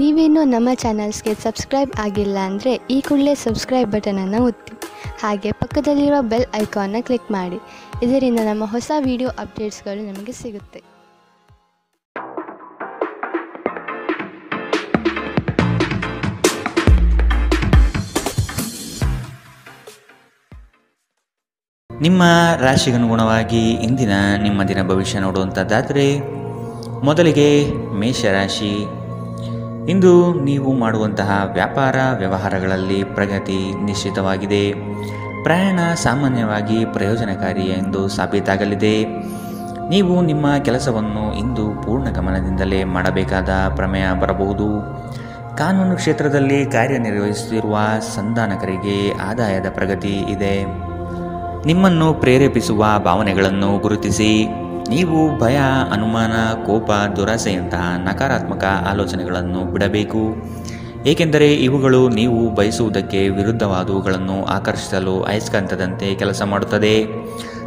ನೀವೇನೂ ನಮ್ಮ ಚಾನಲ್ಸ್ಗೆ ಸಬ್ಸ್ಕ್ರೈಬ್ ಆಗಿಲ್ಲ ಅಂದರೆ ಈ ಕೂಡಲೇ ಸಬ್ಸ್ಕ್ರೈಬ್ ಬಟನನ್ನು ಒತ್ತಿ. ಹಾಗೆ ಪಕ್ಕದಲ್ಲಿರುವ ಬೆಲ್ ಐಕಾನ್ನ ಕ್ಲಿಕ್ ಮಾಡಿ. ಇದರಿಂದ ನಮ್ಮ ಹೊಸ ವಿಡಿಯೋ ಅಪ್ಡೇಟ್ಸ್ಗಳು ನಿಮಗೆ ಸಿಗುತ್ತೆ. ನಿಮ್ಮ ರಾಶಿಗನುಗುಣವಾಗಿ ಇಂದಿನ ನಿಮ್ಮ ದಿನ ಭವಿಷ್ಯ ನೋಡುವಂಥದ್ದಾದರೆ, ಮೊದಲಿಗೆ ಮೇಷರಾಶಿ. ಇಂದು ನೀವು ಮಾಡುವಂತಹ ವ್ಯಾಪಾರ ವ್ಯವಹಾರಗಳಲ್ಲಿ ಪ್ರಗತಿ ನಿಶ್ಚಿತವಾಗಿದೆ. ಪ್ರಯಾಣ ಸಾಮಾನ್ಯವಾಗಿ ಪ್ರಯೋಜನಕಾರಿ ಎಂದು ಸಾಬೀತಾಗಲಿದೆ. ನೀವು ನಿಮ್ಮ ಕೆಲಸವನ್ನು ಇಂದು ಪೂರ್ಣ ಗಮನದಿಂದಲೇ ಮಾಡಬೇಕಾದ ಪ್ರಮೇಯ ಬರಬಹುದು. ಕಾನೂನು ಕ್ಷೇತ್ರದಲ್ಲಿ ಕಾರ್ಯನಿರ್ವಹಿಸುತ್ತಿರುವ ಸಂಧಾನಕರಿಗೆ ಆದಾಯದ ಪ್ರಗತಿ ಇದೆ. ನಿಮ್ಮನ್ನು ಪ್ರೇರೇಪಿಸುವ ಭಾವನೆಗಳನ್ನು ಗುರುತಿಸಿ. ನೀವು ಭಯ, ಅನುಮಾನ, ಕೋಪ, ದುರಾಸೆಯಂತಹ ನಕಾರಾತ್ಮಕ ಆಲೋಚನೆಗಳನ್ನು ಬಿಡಬೇಕು. ಏಕೆಂದರೆ ಇವುಗಳು ನೀವು ಬಯಸುವುದಕ್ಕೆ ವಿರುದ್ಧವಾದವುಗಳನ್ನು ಆಕರ್ಷಿಸಲು ಅಯಸ್ಕಾಂತದಂತೆ ಕೆಲಸ ಮಾಡುತ್ತದೆ.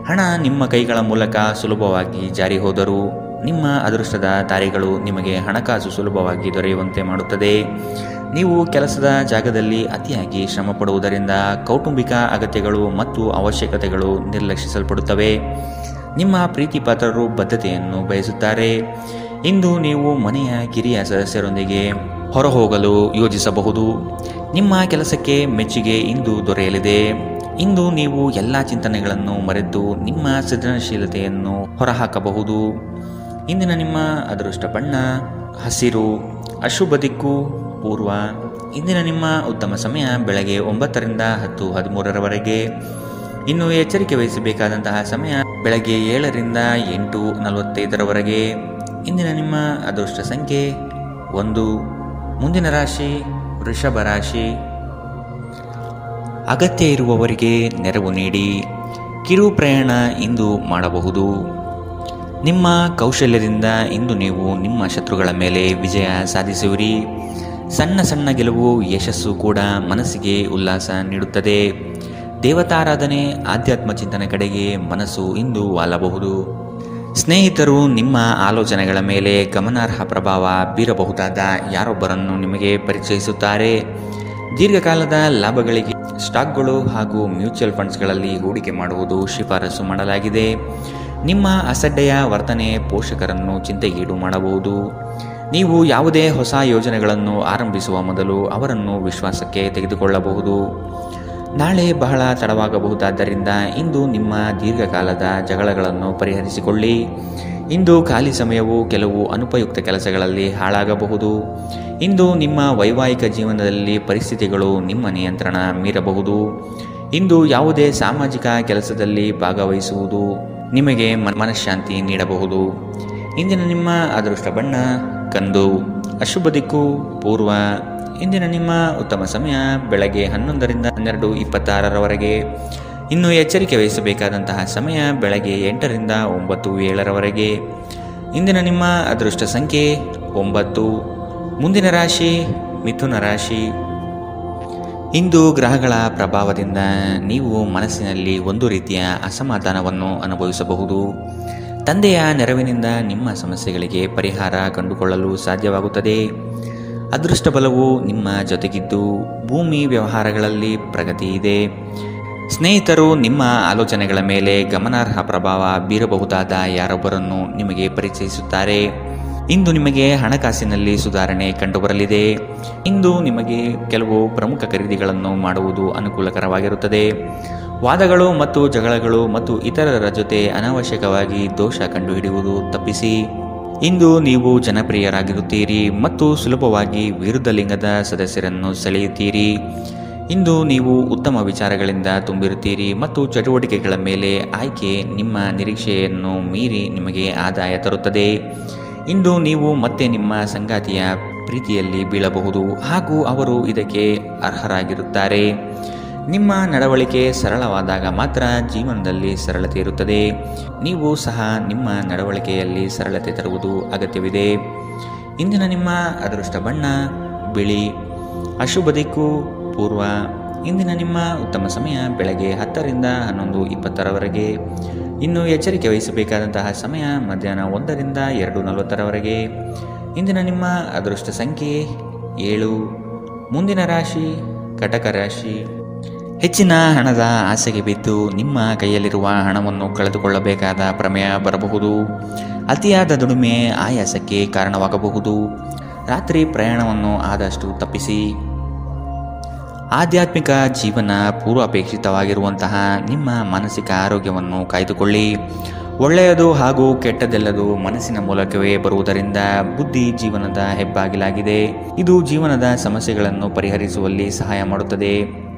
ಹಣ ನಿಮ್ಮ ಕೈಗಳ ಮೂಲಕ ಸುಲಭವಾಗಿ ಜಾರಿ ಹೋದರೂ ನಿಮ್ಮ ಅದೃಷ್ಟದ ತಾರೆಗಳು ನಿಮಗೆ ಹಣಕಾಸು ಸುಲಭವಾಗಿ ದೊರೆಯುವಂತೆ ಮಾಡುತ್ತದೆ. ನೀವು ಕೆಲಸದ ಜಾಗದಲ್ಲಿ ಅತಿಯಾಗಿ ಶ್ರಮ ಪಡುವುದರಿಂದ ಕೌಟುಂಬಿಕ ಅಗತ್ಯಗಳು ಮತ್ತು ಅವಶ್ಯಕತೆಗಳು ನಿರ್ಲಕ್ಷಿಸಲ್ಪಡುತ್ತವೆ. ನಿಮ್ಮ ಪ್ರೀತಿ ಪಾತ್ರರು ಬದ್ಧತೆಯನ್ನು ಬಯಸುತ್ತಾರೆ. ಇಂದು ನೀವು ಮನೆಯ ಕಿರಿಯ ಸದಸ್ಯರೊಂದಿಗೆ ಹೊರಹೋಗಲು ಯೋಜಿಸಬಹುದು. ನಿಮ್ಮ ಕೆಲಸಕ್ಕೆ ಮೆಚ್ಚುಗೆ ಇಂದು ದೊರೆಯಲಿದೆ. ಇಂದು ನೀವು ಎಲ್ಲ ಚಿಂತನೆಗಳನ್ನು ಮರೆತು ನಿಮ್ಮ ಸೃಜನಶೀಲತೆಯನ್ನು ಹೊರಹಾಕಬಹುದು. ಇಂದಿನ ನಿಮ್ಮ ಅದೃಷ್ಟ ಬಣ್ಣ ಹಸಿರು. ಅಶುಭ ದಿಕ್ಕು ಪೂರ್ವ. ಇಂದಿನ ನಿಮ್ಮ ಉತ್ತಮ ಸಮಯ ಬೆಳಗ್ಗೆ 9ರಿಂದ 10:13ರವರೆಗೆ. ಇನ್ನು ಎಚ್ಚರಿಕೆ ವಹಿಸಬೇಕಾದಂತಹ ಸಮಯ ಬೆಳಗ್ಗೆ 7ರಿಂದ 8:45ರವರೆಗೆ. ಇಂದಿನ ನಿಮ್ಮ ಅದೃಷ್ಟ ಸಂಖ್ಯೆ 1. ಮುಂದಿನ ರಾಶಿ ವೃಷಭ ರಾಶಿ. ಅಗತ್ಯ ಇರುವವರಿಗೆ ನೆರವು ನೀಡಿ. ಕಿರು ಪ್ರಯಾಣ ಇಂದು ಮಾಡಬಹುದು. ನಿಮ್ಮ ಕೌಶಲ್ಯದಿಂದ ಇಂದು ನೀವು ನಿಮ್ಮ ಶತ್ರುಗಳ ಮೇಲೆ ವಿಜಯ ಸಾಧಿಸುವಿರಿ. ಸಣ್ಣ ಸಣ್ಣ ಗೆಲುವು, ಯಶಸ್ಸು ಕೂಡ ಮನಸ್ಸಿಗೆ ಉಲ್ಲಾಸ ನೀಡುತ್ತದೆ. ದೇವತಾರಾಧನೆ, ಆಧ್ಯಾತ್ಮ ಚಿಂತನೆ ಕಡೆಗೆ ಮನಸ್ಸು ಇಂದು ವಾಲಬಹುದು. ಸ್ನೇಹಿತರು ನಿಮ್ಮ ಆಲೋಚನೆಗಳ ಮೇಲೆ ಗಮನಾರ್ಹ ಪ್ರಭಾವ ಬೀರಬಹುದಾದ ಯಾರೊಬ್ಬರನ್ನು ನಿಮಗೆ ಪರಿಚಯಿಸುತ್ತಾರೆ. ದೀರ್ಘಕಾಲದ ಲಾಭಗಳಿಗೆ ಸ್ಟಾಕ್ಗಳು ಹಾಗೂ ಮ್ಯೂಚುವಲ್ ಫಂಡ್ಸ್ಗಳಲ್ಲಿ ಹೂಡಿಕೆ ಮಾಡುವುದು ಶಿಫಾರಸು ಮಾಡಲಾಗಿದೆ. ನಿಮ್ಮ ಅಸಡ್ಡೆಯ ವರ್ತನೆ ಪೋಷಕರನ್ನು ಚಿಂತೆಗೀಡು ಮಾಡಬಹುದು. ನೀವು ಯಾವುದೇ ಹೊಸ ಯೋಜನೆಗಳನ್ನು ಆರಂಭಿಸುವ ಮೊದಲು ಅವರನ್ನು ವಿಶ್ವಾಸಕ್ಕೆ ತೆಗೆದುಕೊಳ್ಳಬಹುದು. ನಾಳೆ ಬಹಳ ತಡವಾಗಬಹುದಾದ್ದರಿಂದ ಇಂದು ನಿಮ್ಮ ದೀರ್ಘಕಾಲದ ಜಗಳಗಳನ್ನು ಪರಿಹರಿಸಿಕೊಳ್ಳಿ. ಇಂದು ಖಾಲಿ ಸಮಯವು ಕೆಲವು ಅನುಪಯುಕ್ತ ಕೆಲಸಗಳಲ್ಲಿ ಹಾಳಾಗಬಹುದು. ಇಂದು ನಿಮ್ಮ ವೈವಾಹಿಕ ಜೀವನದಲ್ಲಿ ಪರಿಸ್ಥಿತಿಗಳು ನಿಮ್ಮ ನಿಯಂತ್ರಣ ಮೀರಬಹುದು. ಇಂದು ಯಾವುದೇ ಸಾಮಾಜಿಕ ಕೆಲಸದಲ್ಲಿ ಭಾಗವಹಿಸುವುದು ನಿಮಗೆ ಮನಃಶಾಂತಿ ನೀಡಬಹುದು. ಇಂದಿನ ನಿಮ್ಮ ಅದೃಷ್ಟ ಬಣ್ಣ ಕಂದು. ಅಶುಭ ದಿಕ್ಕು ಪೂರ್ವ. ಇಂದಿನ ನಿಮ್ಮ ಉತ್ತಮ ಸಮಯ ಬೆಳಗ್ಗೆ 11ರಿಂದ 12:26ರವರೆಗೆ. ಇನ್ನು ಎಚ್ಚರಿಕೆ ವಹಿಸಬೇಕಾದಂತಹ ಸಮಯ ಬೆಳಗ್ಗೆ 8ರಿಂದ 9:07ರವರೆಗೆ. ಇಂದಿನ ನಿಮ್ಮ ಅದೃಷ್ಟ ಸಂಖ್ಯೆ 9. ಮುಂದಿನ ರಾಶಿ ಮಿಥುನ ರಾಶಿ. ಇಂದು ಗ್ರಹಗಳ ಪ್ರಭಾವದಿಂದ ನೀವು ಮನಸ್ಸಿನಲ್ಲಿ ಒಂದು ರೀತಿಯ ಅಸಮಾಧಾನವನ್ನು ಅನುಭವಿಸಬಹುದು. ತಂದೆಯ ನೆರವಿನಿಂದ ನಿಮ್ಮ ಸಮಸ್ಯೆಗಳಿಗೆ ಪರಿಹಾರ ಕಂಡುಕೊಳ್ಳಲು ಸಾಧ್ಯವಾಗುತ್ತದೆ. ಅದೃಷ್ಟ ಬಲವು ನಿಮ್ಮ ಜೊತೆಗಿದ್ದು ಭೂಮಿ ವ್ಯವಹಾರಗಳಲ್ಲಿ ಪ್ರಗತಿ ಇದೆ. ಸ್ನೇಹಿತರು ನಿಮ್ಮ ಆಲೋಚನೆಗಳ ಮೇಲೆ ಗಮನಾರ್ಹ ಪ್ರಭಾವ ಬೀರಬಹುದಾದ ಯಾರೊಬ್ಬರನ್ನು ನಿಮಗೆ ಪರಿಚಯಿಸುತ್ತಾರೆ. ಇಂದು ನಿಮಗೆ ಹಣಕಾಸಿನಲ್ಲಿ ಸುಧಾರಣೆ ಕಂಡುಬರಲಿದೆ. ಇಂದು ನಿಮಗೆ ಕೆಲವು ಪ್ರಮುಖ ಖರೀದಿಗಳನ್ನು ಮಾಡುವುದು ಅನುಕೂಲಕರವಾಗಿರುತ್ತದೆ. ವಾದಗಳು ಮತ್ತು ಜಗಳಗಳು ಮತ್ತು ಇತರರ ಜೊತೆ ಅನಾವಶ್ಯಕವಾಗಿ ದೋಷ ಕಂಡುಹಿಡಿಯುವುದು ತಪ್ಪಿಸಿ. ಇಂದು ನೀವು ಜನಪ್ರಿಯರಾಗಿರುತ್ತೀರಿ ಮತ್ತು ಸುಲಭವಾಗಿ ವಿರುದ್ಧ ಲಿಂಗದ ಸದಸ್ಯರನ್ನು ಸೆಳೆಯುತ್ತೀರಿ. ಇಂದು ನೀವು ಉತ್ತಮ ವಿಚಾರಗಳಿಂದ ತುಂಬಿರುತ್ತೀರಿ ಮತ್ತು ಚಟುವಟಿಕೆಗಳ ಮೇಲೆ ಆಯ್ಕೆ ನಿಮ್ಮ ನಿರೀಕ್ಷೆಯನ್ನು ಮೀರಿ ನಿಮಗೆ ಆದಾಯ ತರುತ್ತದೆ. ಇಂದು ನೀವು ಮತ್ತೆ ನಿಮ್ಮ ಸಂಗಾತಿಯ ಪ್ರೀತಿಯಲ್ಲಿ ಬೀಳಬಹುದು ಹಾಗೂ ಅವರು ಇದಕ್ಕೆ ಅರ್ಹರಾಗಿರುತ್ತಾರೆ. ನಿಮ್ಮ ನಡವಳಿಕೆ ಸರಳವಾದಾಗ ಮಾತ್ರ ಜೀವನದಲ್ಲಿ ಸರಳತೆ ಇರುತ್ತದೆ. ನೀವು ಸಹ ನಿಮ್ಮ ನಡವಳಿಕೆಯಲ್ಲಿ ಸರಳತೆ ತರುವುದು ಅಗತ್ಯವಿದೆ. ಇಂದಿನ ನಿಮ್ಮ ಅದೃಷ್ಟ ಬಣ್ಣ ಬಿಳಿ. ಅಶುಭ ದಿಕ್ಕು ಪೂರ್ವ. ಇಂದಿನ ನಿಮ್ಮ ಉತ್ತಮ ಸಮಯ ಬೆಳಗ್ಗೆ 10ರಿಂದ 11:20ರವರೆಗೆ. ಇನ್ನು ಎಚ್ಚರಿಕೆ ವಹಿಸಬೇಕಾದಂತಹ ಸಮಯ ಮಧ್ಯಾಹ್ನ 1ರಿಂದ 2:40ರವರೆಗೆ. ಇಂದಿನ ನಿಮ್ಮ ಅದೃಷ್ಟ ಸಂಖ್ಯೆ 7. ಮುಂದಿನ ರಾಶಿ ಕಟಕ ರಾಶಿ. ಹೆಚ್ಚಿನ ಹಣದ ಆಸೆಗೆ ಬಿದ್ದು ನಿಮ್ಮ ಕೈಯಲ್ಲಿರುವ ಹಣವನ್ನು ಕಳೆದುಕೊಳ್ಳಬೇಕಾದ ಪ್ರಮೇಯ ಬರಬಹುದು. ಅತಿಯಾದ ದುಡಿಮೆ ಆಯಾಸಕ್ಕೆ ಕಾರಣವಾಗಬಹುದು. ರಾತ್ರಿ ಪ್ರಯಾಣವನ್ನು ಆದಷ್ಟು ತಪ್ಪಿಸಿ. ಆಧ್ಯಾತ್ಮಿಕ ಜೀವನ ಪೂರ್ವಾಪೇಕ್ಷಿತವಾಗಿರುವಂತಹ ನಿಮ್ಮ ಮಾನಸಿಕ ಆರೋಗ್ಯವನ್ನು ಕಾಯ್ದುಕೊಳ್ಳಿ. ಒಳ್ಳೆಯದು ಹಾಗೂ ಕೆಟ್ಟದೆಲ್ಲದು ಮನಸ್ಸಿನ ಮೂಲಕವೇ ಬರುವುದರಿಂದ ಬುದ್ಧಿ ಜೀವನದ ಹೆಬ್ಬಾಗಿಲಾಗಿದೆ. ಇದು ಜೀವನದ ಸಮಸ್ಯೆಗಳನ್ನು ಪರಿಹರಿಸುವಲ್ಲಿ ಸಹಾಯ ಮಾಡುತ್ತದೆ.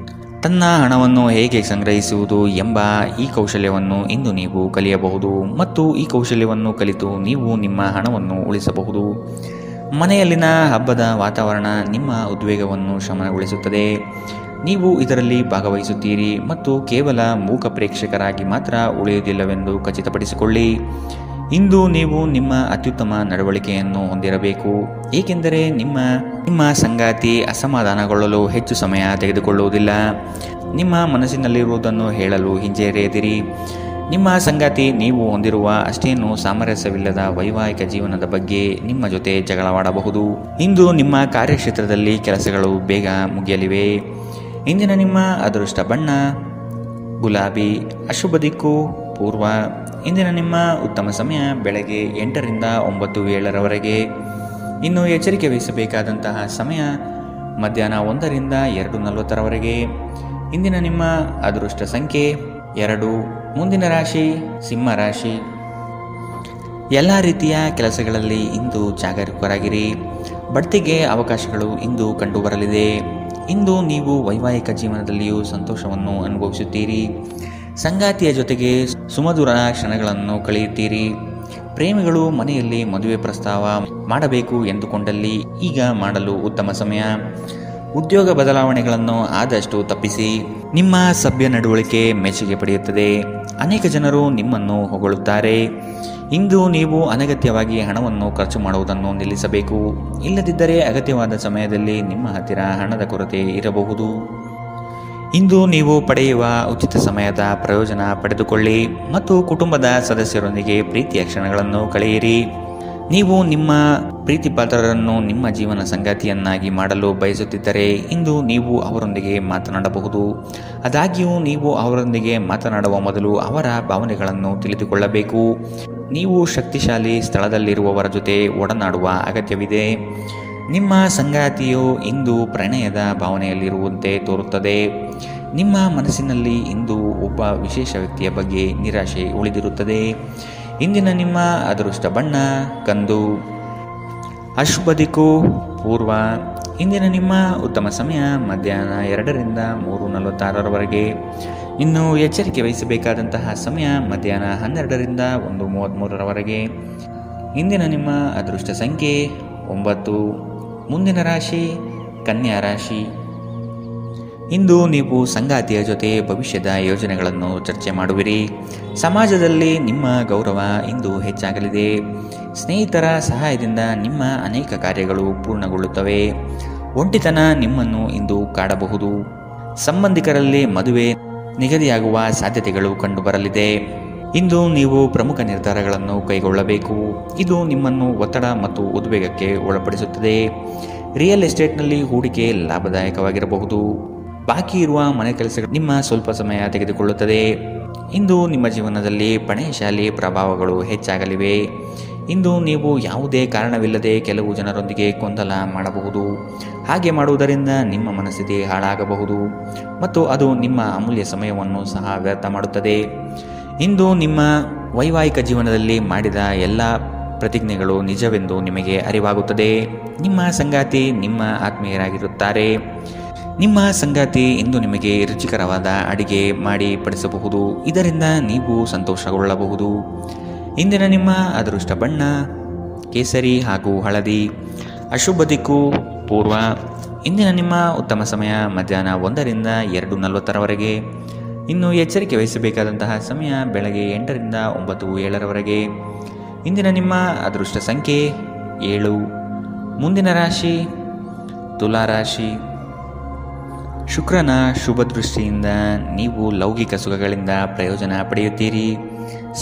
ತನ್ನ ಹಣವನ್ನು ಹೇಗೆ ಸಂಗ್ರಹಿಸುವುದು ಎಂಬ ಈ ಕೌಶಲ್ಯವನ್ನು ಇಂದು ನೀವು ಕಲಿಯಬಹುದು ಮತ್ತು ಈ ಕೌಶಲ್ಯವನ್ನು ಕಲಿತು ನೀವು ನಿಮ್ಮ ಹಣವನ್ನು ಉಳಿಸಬಹುದು. ಮನೆಯಲ್ಲಿನ ಹಬ್ಬದ ವಾತಾವರಣ ನಿಮ್ಮ ಉದ್ವೇಗವನ್ನು ಶಮನಗೊಳಿಸುತ್ತದೆ. ನೀವು ಇದರಲ್ಲಿ ಭಾಗವಹಿಸುತ್ತೀರಿ ಮತ್ತು ಕೇವಲ ಮೂಕ ಪ್ರೇಕ್ಷಕರಾಗಿ ಮಾತ್ರ ಉಳಿಯುವುದಿಲ್ಲವೆಂದು ಖಚಿತಪಡಿಸಿಕೊಳ್ಳಿ. ಇಂದು ನೀವು ನಿಮ್ಮ ಅತ್ಯುತ್ತಮ ನಡವಳಿಕೆಯನ್ನು ಹೊಂದಿರಬೇಕು, ಏಕೆಂದರೆ ನಿಮ್ಮ ಸಂಗಾತಿ ಅಸಮಾಧಾನಗೊಳ್ಳಲು ಹೆಚ್ಚು ಸಮಯ ತೆಗೆದುಕೊಳ್ಳುವುದಿಲ್ಲ. ನಿಮ್ಮ ಮನಸ್ಸಿನಲ್ಲಿರುವುದನ್ನು ಹೇಳಲು ಹಿಂಜರಿಯದಿರಿ. ನಿಮ್ಮ ಸಂಗಾತಿ ನೀವು ಹೊಂದಿರುವ ಅಷ್ಟೇನೂ ಸಾಮರಸ್ಯವಿಲ್ಲದ ವೈವಾಹಿಕ ಜೀವನದ ಬಗ್ಗೆ ನಿಮ್ಮ ಜೊತೆ ಜಗಳವಾಡಬಹುದು. ಇಂದು ನಿಮ್ಮ ಕಾರ್ಯಕ್ಷೇತ್ರದಲ್ಲಿ ಕೆಲಸಗಳು ಬೇಗ ಮುಗಿಯಲಿವೆ. ಇಂದಿನ ನಿಮ್ಮ ಅದೃಷ್ಟ ಬಣ್ಣ ಗುಲಾಬಿ. ಅಶುಭ ದಿಕ್ಕು ಪೂರ್ವ. ಇಂದಿನ ನಿಮ್ಮ ಉತ್ತಮ ಸಮಯ ಬೆಳಗ್ಗೆ 8 ರಿಂದ 9:07 ಇನ್ನು ಎಚ್ಚರಿಕೆ ವಹಿಸಬೇಕಾದಂತಹ ಸಮಯ ಮಧ್ಯಾಹ್ನ 1 ರಿಂದ 2:40 ಇಂದಿನ ನಿಮ್ಮ ಅದೃಷ್ಟ ಸಂಖ್ಯೆ 2. ಮುಂದಿನ ರಾಶಿ ಸಿಂಹ ರಾಶಿ. ಎಲ್ಲ ರೀತಿಯ ಕೆಲಸಗಳಲ್ಲಿ ಇಂದು ಜಾಗರೂಕರಾಗಿರಿ. ಬಡ್ತಿಗೆ ಅವಕಾಶಗಳು ಇಂದು ಕಂಡುಬರಲಿದೆ. ಇಂದು ನೀವು ವೈವಾಹಿಕ ಜೀವನದಲ್ಲಿಯೂ ಸಂತೋಷವನ್ನು ಅನುಭವಿಸುತ್ತೀರಿ. ಸಂಗಾತಿಯ ಜೊತೆಗೆ ಸುಮಧುರ ಕ್ಷಣಗಳನ್ನು ಕಳೆಯುತ್ತೀರಿ. ಪ್ರೇಮಿಗಳು ಮನೆಯಲ್ಲಿ ಮದುವೆ ಪ್ರಸ್ತಾವ ಮಾಡಬೇಕು ಎಂದುಕೊಂಡಲ್ಲಿ ಈಗ ಮಾಡಲು ಉತ್ತಮ ಸಮಯ. ಉದ್ಯೋಗ ಬದಲಾವಣೆಗಳನ್ನು ಆದಷ್ಟು ತಪ್ಪಿಸಿ. ನಿಮ್ಮ ಸಭ್ಯ ನಡವಳಿಕೆ ಮೆಚ್ಚುಗೆ ಪಡೆಯುತ್ತದೆ. ಅನೇಕ ಜನರು ನಿಮ್ಮನ್ನು ಹೊಗಳುತ್ತಾರೆ. ಇಂದು ನೀವು ಅನಗತ್ಯವಾಗಿ ಹಣವನ್ನು ಖರ್ಚು ಮಾಡುವುದನ್ನು ನಿಲ್ಲಿಸಬೇಕು. ಇಲ್ಲದಿದ್ದರೆ ಅಗತ್ಯವಾದ ಸಮಯದಲ್ಲಿ ನಿಮ್ಮ ಹತ್ತಿರ ಹಣದ ಕೊರತೆ ಇರಬಹುದು. ಇಂದು ನೀವು ಪಡೆಯುವ ಉಚಿತ ಸಮಯದ ಪ್ರಯೋಜನ ಪಡೆದುಕೊಳ್ಳಿ ಮತ್ತು ಕುಟುಂಬದ ಸದಸ್ಯರೊಂದಿಗೆ ಪ್ರೀತಿಯ ಕ್ಷಣಗಳನ್ನು ಕಳೆಯಿರಿ. ನೀವು ನಿಮ್ಮ ಪ್ರೀತಿಪಾತ್ರರನ್ನು ನಿಮ್ಮ ಜೀವನ ಸಂಗಾತಿಯನ್ನಾಗಿ ಮಾಡಲು ಬಯಸುತ್ತಿದ್ದರೆ ಇಂದು ನೀವು ಅವರೊಂದಿಗೆ ಮಾತನಾಡಬಹುದು. ಆದಾಗ್ಯೂ ನೀವು ಅವರೊಂದಿಗೆ ಮಾತನಾಡುವ ಮೊದಲು ಅವರ ಭಾವನೆಗಳನ್ನು ತಿಳಿದುಕೊಳ್ಳಬೇಕು. ನೀವು ಶಕ್ತಿಶಾಲಿ ಸ್ಥಳದಲ್ಲಿರುವವರ ಜೊತೆ ಒಡನಾಡುವ ಅಗತ್ಯವಿದೆ. ನಿಮ್ಮ ಸಂಗಾತಿಯು ಇಂದು ಪ್ರಣಯದ ಭಾವನೆಯಲ್ಲಿರುವಂತೆ ತೋರುತ್ತದೆ. ನಿಮ್ಮ ಮನಸ್ಸಿನಲ್ಲಿ ಇಂದು ಒಬ್ಬ ವಿಶೇಷ ವ್ಯಕ್ತಿಯ ಬಗ್ಗೆ ನಿರಾಶೆ ಉಳಿದಿರುತ್ತದೆ. ಇಂದಿನ ನಿಮ್ಮ ಅದೃಷ್ಟ ಬಣ್ಣ ಕಂದು. ಅಶುಭ ದಿಕ್ಕು ಪೂರ್ವ. ಇಂದಿನ ನಿಮ್ಮ ಉತ್ತಮ ಸಮಯ ಮಧ್ಯಾಹ್ನ 2 ರಿಂದ 3:46 ಇನ್ನು ಎಚ್ಚರಿಕೆ ವಹಿಸಬೇಕಾದಂತಹ ಸಮಯ ಮಧ್ಯಾಹ್ನ 12 ರಿಂದ 1:33 ಇಂದಿನ ನಿಮ್ಮ ಅದೃಷ್ಟ ಸಂಖ್ಯೆ 9. ಮುಂದಿನ ರಾಶಿ ಕನ್ಯಾ ರಾಶಿ. ಇಂದು ನೀವು ಸಂಗಾತಿಯ ಜೊತೆ ಭವಿಷ್ಯದ ಯೋಜನೆಗಳನ್ನು ಚರ್ಚೆ ಮಾಡುವಿರಿ. ಸಮಾಜದಲ್ಲಿ ನಿಮ್ಮ ಗೌರವ ಇಂದು ಹೆಚ್ಚಾಗಲಿದೆ. ಸ್ನೇಹಿತರ ಸಹಾಯದಿಂದ ನಿಮ್ಮ ಅನೇಕ ಕಾರ್ಯಗಳು ಪೂರ್ಣಗೊಳ್ಳುತ್ತವೆ. ಒಂಟಿತನ ನಿಮ್ಮನ್ನು ಇಂದು ಕಾಡಬಹುದು. ಸಂಬಂಧಿಕರಲ್ಲಿ ಮದುವೆ ನಿಗದಿಯಾಗುವ ಸಾಧ್ಯತೆಗಳು ಕಂಡುಬರಲಿದೆ. ಇಂದು ನೀವು ಪ್ರಮುಖ ನಿರ್ಧಾರಗಳನ್ನು ಕೈಗೊಳ್ಳಬೇಕು. ಇದು ನಿಮ್ಮನ್ನು ಒತ್ತಡ ಮತ್ತು ಉದ್ವೇಗಕ್ಕೆ ಒಳಪಡಿಸುತ್ತದೆ. ರಿಯಲ್ ಎಸ್ಟೇಟ್ನಲ್ಲಿ ಹೂಡಿಕೆ ಲಾಭದಾಯಕವಾಗಿರಬಹುದು. ಬಾಕಿ ಇರುವ ಮನೆ ಕೆಲಸಗಳು ನಿಮ್ಮ ಸ್ವಲ್ಪ ಸಮಯ ತೆಗೆದುಕೊಳ್ಳುತ್ತದೆ. ಇಂದು ನಿಮ್ಮ ಜೀವನದಲ್ಲಿ ಪಣೆಶಾಲಿ ಪ್ರಭಾವಗಳು ಹೆಚ್ಚಾಗಲಿವೆ. ಇಂದು ನೀವು ಯಾವುದೇ ಕಾರಣವಿಲ್ಲದೆ ಕೆಲವು ಜನರೊಂದಿಗೆ ಗೊಂದಲ ಮಾಡಬಹುದು. ಹಾಗೆ ಮಾಡುವುದರಿಂದ ನಿಮ್ಮ ಮನಸ್ಥಿತಿ ಹಾಳಾಗಬಹುದು ಮತ್ತು ಅದು ನಿಮ್ಮ ಅಮೂಲ್ಯ ಸಮಯವನ್ನು ಸಹ ವ್ಯರ್ಥ ಮಾಡುತ್ತದೆ. ಇಂದು ನಿಮ್ಮ ವೈವಾಹಿಕ ಜೀವನದಲ್ಲಿ ಮಾಡಿದ ಎಲ್ಲ ಪ್ರತಿಜ್ಞೆಗಳು ನಿಜವೆಂದು ನಿಮಗೆ ಅರಿವಾಗುತ್ತದೆ. ನಿಮ್ಮ ಸಂಗಾತಿ ನಿಮ್ಮ ಆತ್ಮೀಯರಾಗಿರುತ್ತಾರೆ. ನಿಮ್ಮ ಸಂಗಾತಿ ಇಂದು ನಿಮಗೆ ರುಚಿಕರವಾದ ಅಡಿಗೆ ಮಾಡಿ ಪಡಿಸಬಹುದು. ಇದರಿಂದ ನೀವು ಸಂತೋಷಗೊಳ್ಳಬಹುದು. ಇಂದಿನ ನಿಮ್ಮ ಅದೃಷ್ಟ ಬಣ್ಣ ಕೇಸರಿ ಹಾಗೂ ಹಳದಿ. ಅಶುಭ ದಿಕ್ಕು ಪೂರ್ವ. ಇಂದಿನ ನಿಮ್ಮ ಉತ್ತಮ ಸಮಯ ಮಧ್ಯಾಹ್ನ 1 ರಿಂದ 2:40 ಇನ್ನು ಎಚ್ಚರಿಕೆ ವಹಿಸಬೇಕಾದಂತಹ ಸಮಯ ಬೆಳಗ್ಗೆ 8 ರಿಂದ 9:07 ಇಂದಿನ ನಿಮ್ಮ ಅದೃಷ್ಟ ಸಂಖ್ಯೆ 7. ಮುಂದಿನ ರಾಶಿ ತುಲಾ ರಾಶಿ. ಶುಕ್ರನ ಶುಭ ದೃಷ್ಟಿಯಿಂದ ನೀವು ಲೌಕಿಕ ಸುಖಗಳಿಂದ ಪ್ರಯೋಜನ ಪಡೆಯುತ್ತೀರಿ.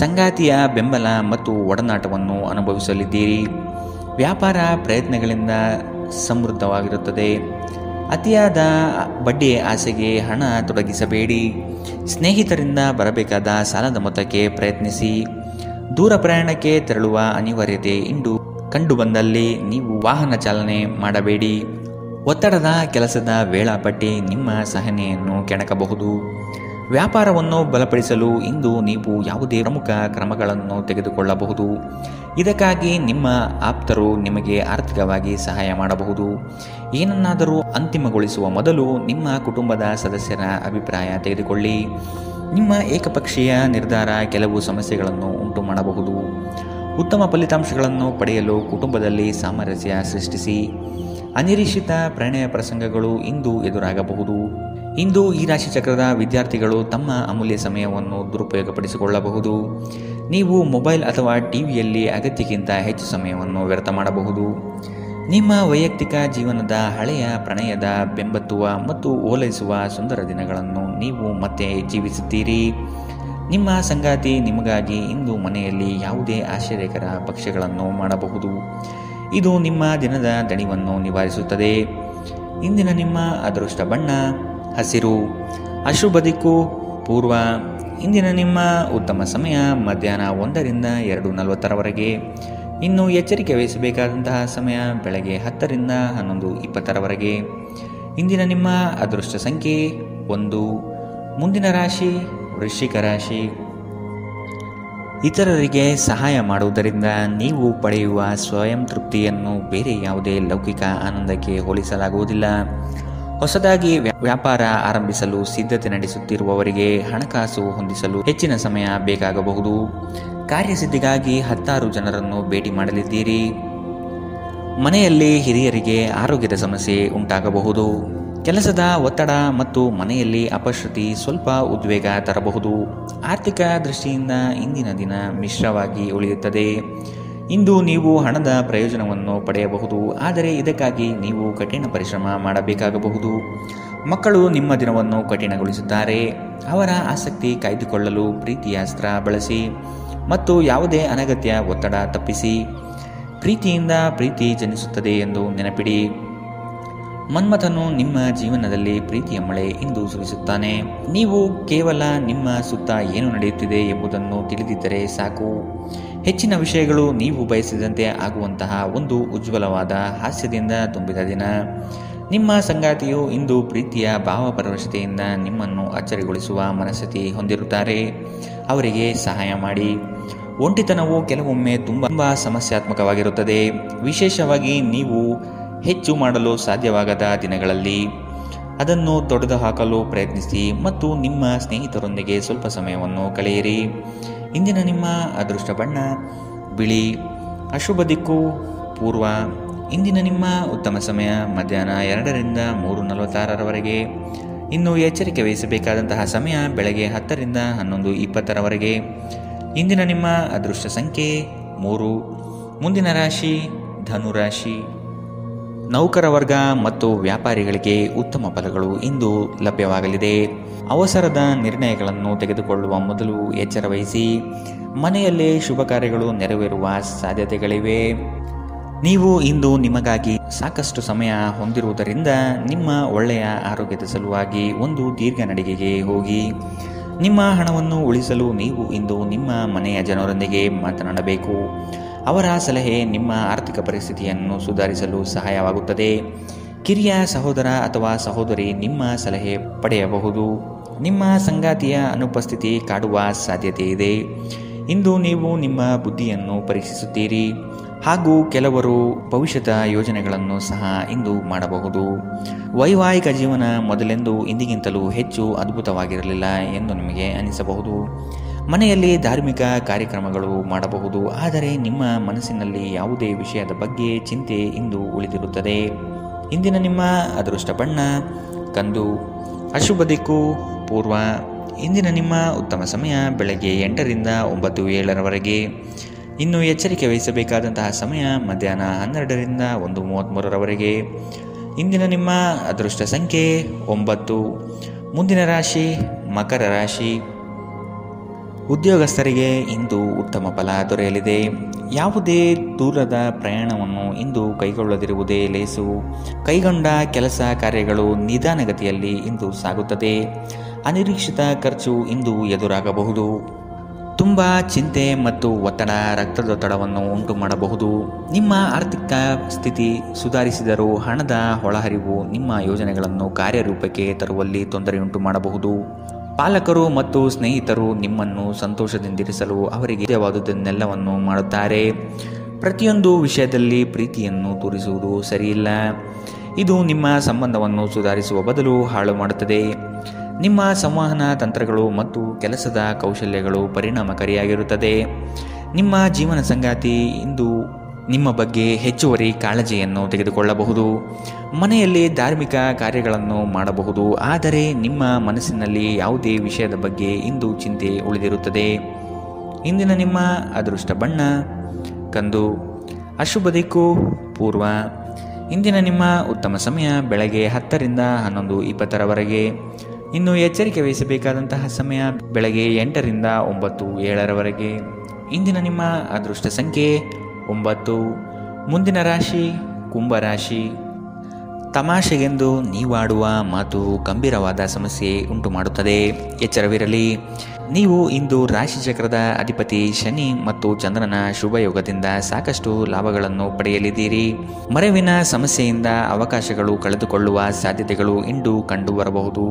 ಸಂಗಾತಿಯ ಬೆಂಬಲ ಮತ್ತು ಒಡನಾಟವನ್ನು ಅನುಭವಿಸಲಿದ್ದೀರಿ. ವ್ಯಾಪಾರ ಪ್ರಯತ್ನಗಳಿಂದ ಸಮೃದ್ಧವಾಗಿರುತ್ತದೆ. ಅತಿಯಾದ ಬಡ್ಡಿ ಆಸೆಗೆ ಹಣ ತೊಡಗಿಸಬೇಡಿ. ಸ್ನೇಹಿತರಿಂದ ಬರಬೇಕಾದ ಸಾಲದ ಮೊತ್ತಕ್ಕೆ ಪ್ರಯತ್ನಿಸಿ. ದೂರ ಪ್ರಯಾಣಕ್ಕೆ ತೆರಳುವ ಅನಿವಾರ್ಯತೆ ಕಂಡುಬಂದಲ್ಲಿ ನೀವು ವಾಹನ ಚಾಲನೆ ಮಾಡಬೇಡಿ. ಒತ್ತಡದ ಕೆಲಸದ ವೇಳಾಪಟ್ಟಿ ನಿಮ್ಮ ಸಹನೆಯನ್ನು ಕೆಣಕಬಹುದು. ವ್ಯಾಪಾರವನ್ನು ಬಲಪಡಿಸಲು ಇಂದು ನೀವು ಯಾವುದೇ ಪ್ರಮುಖ ಕ್ರಮಗಳನ್ನು ತೆಗೆದುಕೊಳ್ಳಬಹುದು. ಇದಕ್ಕಾಗಿ ನಿಮ್ಮ ಆಪ್ತರು ನಿಮಗೆ ಆರ್ಥಿಕವಾಗಿ ಸಹಾಯ ಮಾಡಬಹುದು. ಏನನ್ನಾದರೂ ಅಂತಿಮಗೊಳಿಸುವ ಮೊದಲು ನಿಮ್ಮ ಕುಟುಂಬದ ಸದಸ್ಯರ ಅಭಿಪ್ರಾಯ ತೆಗೆದುಕೊಳ್ಳಿ. ನಿಮ್ಮ ಏಕಪಕ್ಷೀಯ ನಿರ್ಧಾರ ಕೆಲವು ಸಮಸ್ಯೆಗಳನ್ನು ಉಂಟು ಮಾಡಬಹುದು. ಉತ್ತಮ ಫಲಿತಾಂಶಗಳನ್ನು ಪಡೆಯಲು ಕುಟುಂಬದಲ್ಲಿ ಸಾಮರಸ್ಯ ಸೃಷ್ಟಿಸಿ. ಅನಿರೀಕ್ಷಿತ ಪ್ರಣಯ ಪ್ರಸಂಗಗಳು ಇಂದು ಎದುರಾಗಬಹುದು. ಇಂದು ಈ ರಾಶಿಚಕ್ರದ ವಿದ್ಯಾರ್ಥಿಗಳು ತಮ್ಮ ಅಮೂಲ್ಯ ಸಮಯವನ್ನು ದುರುಪಯೋಗಪಡಿಸಿಕೊಳ್ಳಬಹುದು. ನೀವು ಮೊಬೈಲ್ ಅಥವಾ ಟಿವಿಯಲ್ಲಿ ಅಗತ್ಯಕ್ಕಿಂತ ಹೆಚ್ಚು ಸಮಯವನ್ನು ವ್ಯರ್ಥ ಮಾಡಬಹುದು. ನಿಮ್ಮ ವೈಯಕ್ತಿಕ ಜೀವನದ ಹಳೆಯ ಪ್ರಣಯದ ಬೆಂಬತ್ತುವ ಮತ್ತು ಓಲೈಸುವ ಸುಂದರ ದಿನಗಳನ್ನು ನೀವು ಮತ್ತೆ ಜೀವಿಸುತ್ತೀರಿ. ನಿಮ್ಮ ಸಂಗಾತಿ ನಿಮಗಾಗಿ ಇಂದು ಮನೆಯಲ್ಲಿ ಯಾವುದೇ ಆಶ್ಚರ್ಯಕರ ಭಕ್ಷ್ಯಗಳನ್ನು ಮಾಡಬಹುದು. ಇದು ನಿಮ್ಮ ದಿನದ ದಣಿವನ್ನು ನಿವಾರಿಸುತ್ತದೆ. ಇಂದಿನ ನಿಮ್ಮ ಅದೃಷ್ಟ ಬಣ್ಣ ಹಸಿರು. ಅಶುಭ ದಿಕ್ಕು ಪೂರ್ವ. ಇಂದಿನ ನಿಮ್ಮ ಉತ್ತಮ ಸಮಯ ಮಧ್ಯಾಹ್ನ 1ರಿಂದ 2:40ರವರೆಗೆ. ಇನ್ನು ಎಚ್ಚರಿಕೆ ವಹಿಸಬೇಕಾದಂತಹ ಸಮಯ ಬೆಳಗ್ಗೆ 10ರಿಂದ 11:20ರವರೆಗೆ. ಇಂದಿನ ನಿಮ್ಮ ಅದೃಷ್ಟ ಸಂಖ್ಯೆ 1. ಮುಂದಿನ ರಾಶಿ ವೃಶ್ಚಿಕ ರಾಶಿ. ಇತರರಿಗೆ ಸಹಾಯ ಮಾಡುವುದರಿಂದ ನೀವು ಪಡೆಯುವ ಸ್ವಯಂ ತೃಪ್ತಿಯನ್ನು ಬೇರೆ ಯಾವುದೇ ಲೌಕಿಕ ಆನಂದಕ್ಕೆ ಹೋಲಿಸಲಾಗುವುದಿಲ್ಲ. ಹೊಸದಾಗಿ ವ್ಯಾಪಾರ ಆರಂಭಿಸಲು ಸಿದ್ಧತೆ ನಡೆಸುತ್ತಿರುವವರಿಗೆ ಹಣಕಾಸು ಹೊಂದಿಸಲು ಹೆಚ್ಚಿನ ಸಮಯ ಬೇಕಾಗಬಹುದು. ಕಾರ್ಯಸಿದ್ಧಿಗಾಗಿ 10 ಜನರನ್ನು ಭೇಟಿ ಮಾಡಲಿದ್ದೀರಿ. ಮನೆಯಲ್ಲಿ ಹಿರಿಯರಿಗೆ ಆರೋಗ್ಯದ ಸಮಸ್ಯೆ ಉಂಟಾಗಬಹುದು. ಕೆಲಸದ ಒತ್ತಡ ಮತ್ತು ಮನೆಯಲ್ಲಿ ಅಪಶ್ರುತಿ ಸ್ವಲ್ಪ ಉದ್ವೇಗ ತರಬಹುದು. ಆರ್ಥಿಕ ದೃಷ್ಟಿಯಿಂದ ಇಂದಿನ ದಿನ ಮಿಶ್ರವಾಗಿ ಉಳಿಯುತ್ತದೆ. ಇಂದು ನೀವು ಹಣದ ಪ್ರಯೋಜನವನ್ನು ಪಡೆಯಬಹುದು, ಆದರೆ ಇದಕ್ಕಾಗಿ ನೀವು ಕಠಿಣ ಪರಿಶ್ರಮ ಮಾಡಬೇಕಾಗಬಹುದು. ಮಕ್ಕಳು ನಿಮ್ಮ ದಿನವನ್ನು ಕಠಿಣಗೊಳಿಸುತ್ತಾರೆ. ಅವರ ಆಸಕ್ತಿ ಕಾಯ್ದುಕೊಳ್ಳಲು ಪ್ರೀತಿಯ ಅಸ್ತ್ರ ಬಳಸಿ ಮತ್ತು ಯಾವುದೇ ಅನಗತ್ಯ ಒತ್ತಡ ತಪ್ಪಿಸಿ. ಪ್ರೀತಿಯಿಂದ ಪ್ರೀತಿ ಜನಿಸುತ್ತದೆ ಎಂದು ನೆನಪಿಡಿ. ಮನ್ಮಥನು ನಿಮ್ಮ ಜೀವನದಲ್ಲಿ ಪ್ರೀತಿಯ ಮಳೆ ಇಂದು ಸುರಿಸುತ್ತಾನೆ. ನೀವು ಕೇವಲ ನಿಮ್ಮ ಸುತ್ತ ಏನು ನಡೆಯುತ್ತಿದೆ ಎಂಬುದನ್ನು ತಿಳಿದಿದ್ದರೆ ಸಾಕು. ಹೆಚ್ಚಿನ ವಿಷಯಗಳು ನೀವು ಬಯಸಿದಂತೆ ಆಗುವಂತಹ ಒಂದು ಉಜ್ವಲವಾದ ಹಾಸ್ಯದಿಂದ ತುಂಬಿದ ದಿನ. ನಿಮ್ಮ ಸಂಗಾತಿಯು ಇಂದು ಪ್ರೀತಿಯ ಭಾವಪರವಶತೆಯಿಂದ ನಿಮ್ಮನ್ನು ಅಚ್ಚರಿಗೊಳಿಸುವ ಮನಸ್ಥಿತಿ ಹೊಂದಿರುತ್ತಾರೆ. ಅವರಿಗೆ ಸಹಾಯ ಮಾಡಿ. ಒಂಟಿತನವು ಕೆಲವೊಮ್ಮೆ ತುಂಬ ಸಮಸ್ಯಾತ್ಮಕವಾಗಿರುತ್ತದೆ, ವಿಶೇಷವಾಗಿ ನೀವು ಹೆಚ್ಚು ಮಾಡಲು ಸಾಧ್ಯವಾಗದ ದಿನಗಳಲ್ಲಿ. ಅದನ್ನು ತೊಡೆದುಹಾಕಲು ಪ್ರಯತ್ನಿಸಿ ಮತ್ತು ನಿಮ್ಮ ಸ್ನೇಹಿತರೊಂದಿಗೆ ಸ್ವಲ್ಪ ಸಮಯವನ್ನು ಕಳೆಯಿರಿ. ಇಂದಿನ ನಿಮ್ಮ ಅದೃಷ್ಟ ಬಣ್ಣ ಬಿಳಿ. ಅಶುಭ ದಿಕ್ಕು ಪೂರ್ವ. ಇಂದಿನ ನಿಮ್ಮ ಉತ್ತಮ ಸಮಯ ಮಧ್ಯಾಹ್ನ 2ರಿಂದ 3:46ರವರೆಗೆ. ಇನ್ನು ಎಚ್ಚರಿಕೆ ವಹಿಸಬೇಕಾದಂತಹ ಸಮಯ ಬೆಳಗ್ಗೆ 10ರಿಂದ 11:20ರವರೆಗೆ. ಇಂದಿನ ನಿಮ್ಮ ಅದೃಷ್ಟ ಸಂಖ್ಯೆ 3. ಮುಂದಿನ ರಾಶಿ ಧನುರಾಶಿ. ನೌಕರ ವರ್ಗ ಮತ್ತು ವ್ಯಾಪಾರಿಗಳಿಗೆ ಉತ್ತಮ ಫಲಗಳು ಇಂದು ಲಭ್ಯವಾಗಲಿದೆ. ಅವಸರದ ನಿರ್ಣಯಗಳನ್ನು ತೆಗೆದುಕೊಳ್ಳುವ ಮೊದಲು ಎಚ್ಚರ ವಹಿಸಿ. ಮನೆಯಲ್ಲೇ ಶುಭ ಕಾರ್ಯಗಳು ನೆರವೇರುವ ಸಾಧ್ಯತೆಗಳಿವೆ. ನೀವು ಇಂದು ನಿಮಗಾಗಿ ಸಾಕಷ್ಟು ಸಮಯ ಹೊಂದಿರುವುದರಿಂದ ನಿಮ್ಮ ಒಳ್ಳೆಯ ಆರೋಗ್ಯದ ಸಲುವಾಗಿ ಒಂದು ದೀರ್ಘ ನಡಿಗೆಗೆ ಹೋಗಿ. ನಿಮ್ಮ ಹಣವನ್ನು ಉಳಿಸಲು ನೀವು ಇಂದು ನಿಮ್ಮ ಮನೆಯ ಜನರೊಂದಿಗೆ ಮಾತನಾಡಬೇಕು. ಅವರ ಸಲಹೆ ನಿಮ್ಮ ಆರ್ಥಿಕ ಪರಿಸ್ಥಿತಿಯನ್ನು ಸುಧಾರಿಸಲು ಸಹಾಯವಾಗುತ್ತದೆ. ಕಿರಿಯ ಸಹೋದರ ಅಥವಾ ಸಹೋದರಿ ನಿಮ್ಮ ಸಲಹೆ ಪಡೆಯಬಹುದು. ನಿಮ್ಮ ಸಂಗಾತಿಯ ಅನುಪಸ್ಥಿತಿ ಕಾಡುವ ಸಾಧ್ಯತೆ ಇದೆ. ಇಂದು ನೀವು ನಿಮ್ಮ ಬುದ್ಧಿಯನ್ನು ಪರೀಕ್ಷಿಸುತ್ತೀರಿ ಹಾಗೂ ಕೆಲವರು ಭವಿಷ್ಯದ ಯೋಜನೆಗಳನ್ನು ಸಹ ಇಂದು ಮಾಡಬಹುದು. ವೈವಾಹಿಕ ಜೀವನ ಮೊದಲೆಂದು ಇಂದಿಗಿಂತಲೂ ಹೆಚ್ಚು ಅದ್ಭುತವಾಗಿರಲಿಲ್ಲ ಎಂದು ನಿಮಗೆ ಅನಿಸಬಹುದು. ಮನೆಯಲ್ಲಿ ಧಾರ್ಮಿಕ ಕಾರ್ಯಕ್ರಮಗಳು ಮಾಡಬಹುದು, ಆದರೆ ನಿಮ್ಮ ಮನಸ್ಸಿನಲ್ಲಿ ಯಾವುದೇ ವಿಷಯದ ಬಗ್ಗೆ ಚಿಂತೆ ಇಂದು ಉಳಿದಿರುತ್ತದೆ. ಇಂದಿನ ನಿಮ್ಮ ಅದೃಷ್ಟ ಬಣ್ಣ ಕಂದು. ಅಶುಭ ದಿಕ್ಕು ಪೂರ್ವ. ಇಂದಿನ ನಿಮ್ಮ ಉತ್ತಮ ಸಮಯ ಬೆಳಗ್ಗೆ 8ರಿಂದ 9:07ರವರೆಗೆ. ಇನ್ನು ಎಚ್ಚರಿಕೆ ವಹಿಸಬೇಕಾದಂತಹ ಸಮಯ ಮಧ್ಯಾಹ್ನ 12ರಿಂದ 1:33ರವರೆಗೆ. ಇಂದಿನ ನಿಮ್ಮ ಅದೃಷ್ಟ ಸಂಖ್ಯೆ 9. ಮುಂದಿನ ರಾಶಿ ಮಕರ ರಾಶಿ. ಉದ್ಯೋಗಸ್ಥರಿಗೆ ಇಂದು ಉತ್ತಮ ಫಲ ದೊರೆಯಲಿದೆ. ಯಾವುದೇ ದೂರದ ಪ್ರಯಾಣವನ್ನು ಇಂದು ಕೈಗೊಳ್ಳದಿರುವುದೇ ಲೇಸು. ಕೈಗೊಂಡ ಕೆಲಸ ಕಾರ್ಯಗಳು ನಿಧಾನಗತಿಯಲ್ಲಿ ಇಂದು ಸಾಗುತ್ತದೆ. ಅನಿರೀಕ್ಷಿತ ಖರ್ಚು ಇಂದು ಎದುರಾಗಬಹುದು. ತುಂಬ ಚಿಂತೆ ಮತ್ತು ಒತ್ತಡ ರಕ್ತದೊತ್ತಡವನ್ನು ಉಂಟು ಮಾಡಬಹುದು. ನಿಮ್ಮ ಆರ್ಥಿಕ ಸ್ಥಿತಿ ಸುಧಾರಿಸಿದರೂ ಹಣದ ಒಳಹರಿವು ನಿಮ್ಮ ಯೋಜನೆಗಳನ್ನು ಕಾರ್ಯರೂಪಕ್ಕೆ ತರುವಲ್ಲಿ ತೊಂದರೆಯುಂಟು ಮಾಡಬಹುದು. ಪಾಲಕರು ಮತ್ತು ಸ್ನೇಹಿತರು ನಿಮ್ಮನ್ನು ಸಂತೋಷದಿಂದಿರಿಸಲು ಅವರಿಗೆ ಸಾಧ್ಯವಾದುದನ್ನೆಲ್ಲವನ್ನು ಮಾಡುತ್ತಾರೆ. ಪ್ರತಿಯೊಂದು ವಿಷಯದಲ್ಲಿ ಪ್ರೀತಿಯನ್ನು ತೋರಿಸುವುದು ಸರಿಯಿಲ್ಲ. ಇದು ನಿಮ್ಮ ಸಂಬಂಧವನ್ನು ಸುಧಾರಿಸುವ ಬದಲು ಹಾಳು ಮಾಡುತ್ತದೆ. ನಿಮ್ಮ ಸಂವಹನ ತಂತ್ರಗಳು ಮತ್ತು ಕೆಲಸದ ಕೌಶಲ್ಯಗಳು ಪರಿಣಾಮಕಾರಿಯಾಗಿರುತ್ತದೆ. ನಿಮ್ಮ ಜೀವನ ಸಂಗಾತಿ ಇಂದು ನಿಮ್ಮ ಬಗ್ಗೆ ಹೆಚ್ಚುವರಿ ಕಾಳಜಿಯನ್ನು ತೆಗೆದುಕೊಳ್ಳಬಹುದು. ಮನೆಯಲ್ಲಿ ಧಾರ್ಮಿಕ ಕಾರ್ಯಗಳನ್ನು ಮಾಡಬಹುದು, ಆದರೆ ನಿಮ್ಮ ಮನಸ್ಸಿನಲ್ಲಿ ಯಾವುದೇ ವಿಷಯದ ಬಗ್ಗೆ ಇಂದು ಚಿಂತೆ ಉಳಿದಿರುತ್ತದೆ. ಇಂದಿನ ನಿಮ್ಮ ಅದೃಷ್ಟ ಬಣ್ಣ ಕಂದು. ಅಶುಭ ದಿಕ್ಕು ಪೂರ್ವ. ಇಂದಿನ ನಿಮ್ಮ ಉತ್ತಮ ಸಮಯ ಬೆಳಗ್ಗೆ 10 ರಿಂದ 11:20 ಇನ್ನು ಎಚ್ಚರಿಕೆ ವಹಿಸಬೇಕಾದಂತಹ ಸಮಯ ಬೆಳಗ್ಗೆ 8 ರಿಂದ 9:07 ಇಂದಿನ ನಿಮ್ಮ ಅದೃಷ್ಟ ಸಂಖ್ಯೆ 9. ಮುಂದಿನ ರಾಶಿ ಕುಂಭರಾಶಿ. ತಮಾಷೆಗೆಂದು ನೀವಾಡುವ ಮಾತು ಗಂಭೀರವಾದ ಸಮಸ್ಯೆ ಉಂಟು ಮಾಡುತ್ತದೆ. ಎಚ್ಚರವಿರಲಿ. ನೀವು ಇಂದು ರಾಶಿಚಕ್ರದ ಅಧಿಪತಿ ಶನಿ ಮತ್ತು ಚಂದ್ರನ ಶುಭಯೋಗದಿಂದ ಸಾಕಷ್ಟು ಲಾಭಗಳನ್ನು ಪಡೆಯಲಿದ್ದೀರಿ. ಮರೆವಿನ ಸಮಸ್ಯೆಯಿಂದ ಅವಕಾಶಗಳು ಕಳೆದುಕೊಳ್ಳುವ ಸಾಧ್ಯತೆಗಳು ಇಂದು ಕಂಡುಬರಬಹುದು.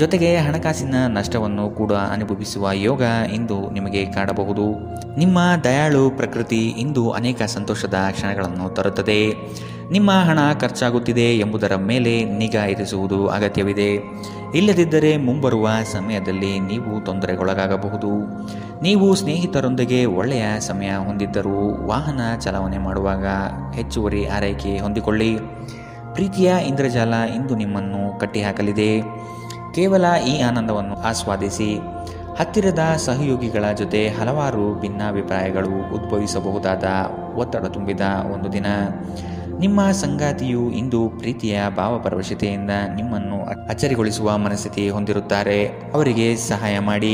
ಜೊತೆಗೆ ಹಣಕಾಸಿನ ನಷ್ಟವನ್ನು ಕೂಡ ಅನುಭವಿಸುವ ಯೋಗ ಇಂದು ನಿಮಗೆ ಕಾಣಬಹುದು. ನಿಮ್ಮ ದಯಾಳು ಪ್ರಕೃತಿ ಇಂದು ಅನೇಕ ಸಂತೋಷದ ಕ್ಷಣಗಳನ್ನು ತರುತ್ತದೆ. ನಿಮ್ಮ ಹಣ ಖರ್ಚಾಗುತ್ತಿದೆ ಎಂಬುದರ ಮೇಲೆ ನಿಗಾ ಇರಿಸುವುದು ಅಗತ್ಯವಿದೆ. ಇಲ್ಲದಿದ್ದರೆ ಮುಂಬರುವ ಸಮಯದಲ್ಲಿ ನೀವು ತೊಂದರೆಗೊಳಗಾಗಬಹುದು. ನೀವು ಸ್ನೇಹಿತರೊಂದಿಗೆ ಒಳ್ಳೆಯ ಸಮಯ ಹೊಂದಿದ್ದರೂ ವಾಹನ ಚಾಲನೆ ಮಾಡುವಾಗ ಹೆಚ್ಚುವರಿ ಆರೈಕೆ ಹೊಂದಿಕೊಳ್ಳಿ. ಪ್ರೀತಿಯ ಇಂದ್ರಜಾಲ ಇಂದು ನಿಮ್ಮನ್ನು ಕಟ್ಟಿಹಾಕಲಿದೆ. ಕೇವಲ ಈ ಆನಂದವನ್ನು ಆಸ್ವಾದಿಸಿ. ಹತ್ತಿರದ ಸಹಯೋಗಿಗಳ ಜೊತೆ ಹಲವಾರು ಭಿನ್ನಾಭಿಪ್ರಾಯಗಳು ಉದ್ಭವಿಸಬಹುದಾದ ಒತ್ತಡ ತುಂಬಿದ ಒಂದು ದಿನ. ನಿಮ್ಮ ಸಂಗಾತಿಯು ಇಂದು ಪ್ರೀತಿಯ ಭಾವಪರವಶತೆಯಿಂದ ನಿಮ್ಮನ್ನು ಅಚ್ಚರಿಗೊಳಿಸುವ ಮನಸ್ಥಿತಿ ಹೊಂದಿರುತ್ತಾರೆ. ಅವರಿಗೆ ಸಹಾಯ ಮಾಡಿ.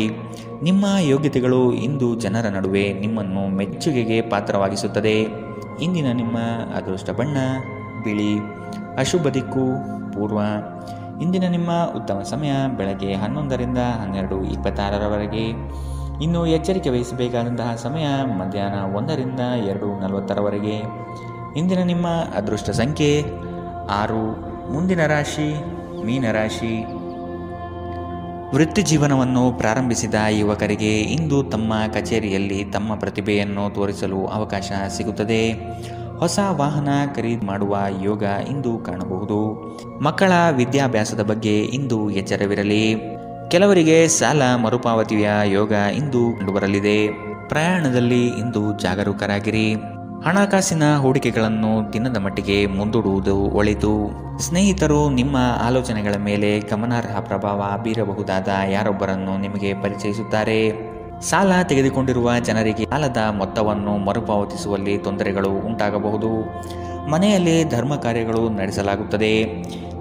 ನಿಮ್ಮ ಯೋಗ್ಯತೆಗಳು ಇಂದು ಜನರ ನಡುವೆ ನಿಮ್ಮನ್ನು ಮೆಚ್ಚುಗೆಗೆ ಪಾತ್ರವಾಗಿಸುತ್ತದೆ. ಇಂದಿನ ನಿಮ್ಮ ಅದೃಷ್ಟ ಬಣ್ಣ ಬಿಳಿ. ಅಶುಭ ದಿಕ್ಕು ಪೂರ್ವ. ಇಂದಿನ ನಿಮ್ಮ ಉತ್ತಮ ಸಮಯ ಬೆಳಗ್ಗೆ 11 ರಿಂದ 12:26 ಇನ್ನು ಎಚ್ಚರಿಕೆ ವಹಿಸಬೇಕಾದಂತಹ ಸಮಯ ಮಧ್ಯಾಹ್ನ 1 ರಿಂದ 2:40 ಇಂದಿನ ನಿಮ್ಮ ಅದೃಷ್ಟ ಸಂಖ್ಯೆ 6. ಮುಂದಿನ ರಾಶಿ ಮೀನರಾಶಿ. ವೃತ್ತಿ ಜೀವನವನ್ನು ಪ್ರಾರಂಭಿಸಿದ ಯುವಕರಿಗೆ ಇಂದು ತಮ್ಮ ಕಚೇರಿಯಲ್ಲಿ ತಮ್ಮ ಪ್ರತಿಭೆಯನ್ನು ತೋರಿಸಲು ಅವಕಾಶ ಸಿಗುತ್ತದೆ. ಹೊಸ ವಾಹನ ಖರೀದಿ ಮಾಡುವ ಯೋಗ ಇಂದು ಕಾಣಬಹುದು. ಮಕ್ಕಳ ವಿದ್ಯಾಭ್ಯಾಸದ ಬಗ್ಗೆ ಇಂದು ಎಚ್ಚರವಿರಲಿ. ಕೆಲವರಿಗೆ ಸಾಲ ಮರುಪಾವತಿಯ ಯೋಗ ಇಂದು ಕಂಡುಬರಲಿದೆ. ಪ್ರಯಾಣದಲ್ಲಿ ಇಂದು ಜಾಗರೂಕರಾಗಿರಿ. ಹಣಕಾಸಿನ ಹೂಡಿಕೆಗಳನ್ನು ದಿನದ ಮಟ್ಟಿಗೆ ಮುಂದೂಡುವುದು ಒಳಿತು. ಸ್ನೇಹಿತರು ನಿಮ್ಮ ಆಲೋಚನೆಗಳ ಮೇಲೆ ಗಮನಾರ್ಹ ಪ್ರಭಾವ ಬೀರಬಹುದಾದ ಯಾರೊಬ್ಬರನ್ನು ನಿಮಗೆ ಪರಿಚಯಿಸುತ್ತಾರೆ. ಸಾಲ ತೆಗೆದುಕೊಂಡಿರುವ ಜನರಿಗೆ ಸಾಲದ ಮೊತ್ತವನ್ನು ಮರುಪಾವತಿಸುವಲ್ಲಿ ತೊಂದರೆಗಳು ಉಂಟಾಗಬಹುದು. ಮನೆಯಲ್ಲಿ ಧರ್ಮ ಕಾರ್ಯಗಳು ನಡೆಸಲಾಗುತ್ತದೆ.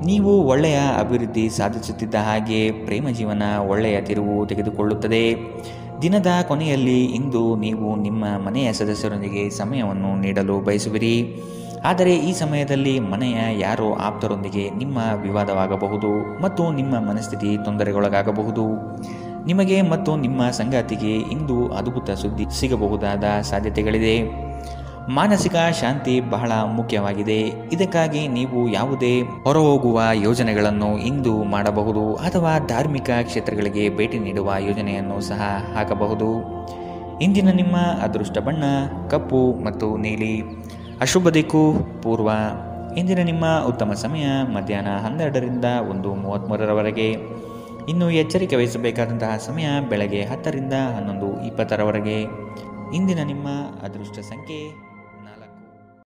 ನೀವು ಒಳ್ಳೆಯ ಅಭಿವೃದ್ಧಿ ಸಾಧಿಸುತ್ತಿದ್ದ ಹಾಗೆ ಪ್ರೇಮ ಜೀವನ ಒಳ್ಳೆಯ ತಿರುವು ತೆಗೆದುಕೊಳ್ಳುತ್ತದೆ. ದಿನದ ಕೊನೆಯಲ್ಲಿ ಇಂದು ನೀವು ನಿಮ್ಮ ಮನೆಯ ಸದಸ್ಯರೊಂದಿಗೆ ಸಮಯವನ್ನು ನೀಡಲು ಬಯಸುವಿರಿ. ಆದರೆ ಈ ಸಮಯದಲ್ಲಿ ಮನೆಯ ಯಾರೋ ಆಪ್ತರೊಂದಿಗೆ ನಿಮ್ಮ ವಿವಾದವಾಗಬಹುದು ಮತ್ತು ನಿಮ್ಮ ಮನಸ್ಥಿತಿ ತೊಂದರೆಗೊಳಗಾಗಬಹುದು. ನಿಮಗೆ ಮತ್ತು ನಿಮ್ಮ ಸಂಗಾತಿಗೆ ಇಂದು ಅದ್ಭುತ ಸುದ್ದಿ ಸಿಗಬಹುದಾದ ಸಾಧ್ಯತೆಗಳಿದೆ. ಮಾನಸಿಕ ಶಾಂತಿ ಬಹಳ ಮುಖ್ಯವಾಗಿದೆ. ಇದಕ್ಕಾಗಿ ನೀವು ಯಾವುದೇ ಹೊರಹೋಗುವ ಯೋಜನೆಗಳನ್ನು ಇಂದು ಮಾಡಬಹುದು ಅಥವಾ ಧಾರ್ಮಿಕ ಕ್ಷೇತ್ರಗಳಿಗೆ ಭೇಟಿ ನೀಡುವ ಯೋಜನೆಯನ್ನು ಸಹ ಹಾಕಬಹುದು. ಇಂದಿನ ನಿಮ್ಮ ಅದೃಷ್ಟ ಬಣ್ಣ ಕಪ್ಪು ಮತ್ತು ನೀಲಿ. ಅಶುಭ ದಿಕ್ಕು ಪೂರ್ವ. ಇಂದಿನ ನಿಮ್ಮ ಉತ್ತಮ ಸಮಯ ಮಧ್ಯಾಹ್ನ 12 ರಿಂದ 1:33 ಇನ್ನು ಎಚ್ಚರಿಕೆ ವಹಿಸಬೇಕಾದಂತಹ ಸಮಯ ಬೆಳಗ್ಗೆ 10 ರಿಂದ 11:20 ಇಂದಿನ ನಿಮ್ಮ ಅದೃಷ್ಟ ಸಂಖ್ಯೆ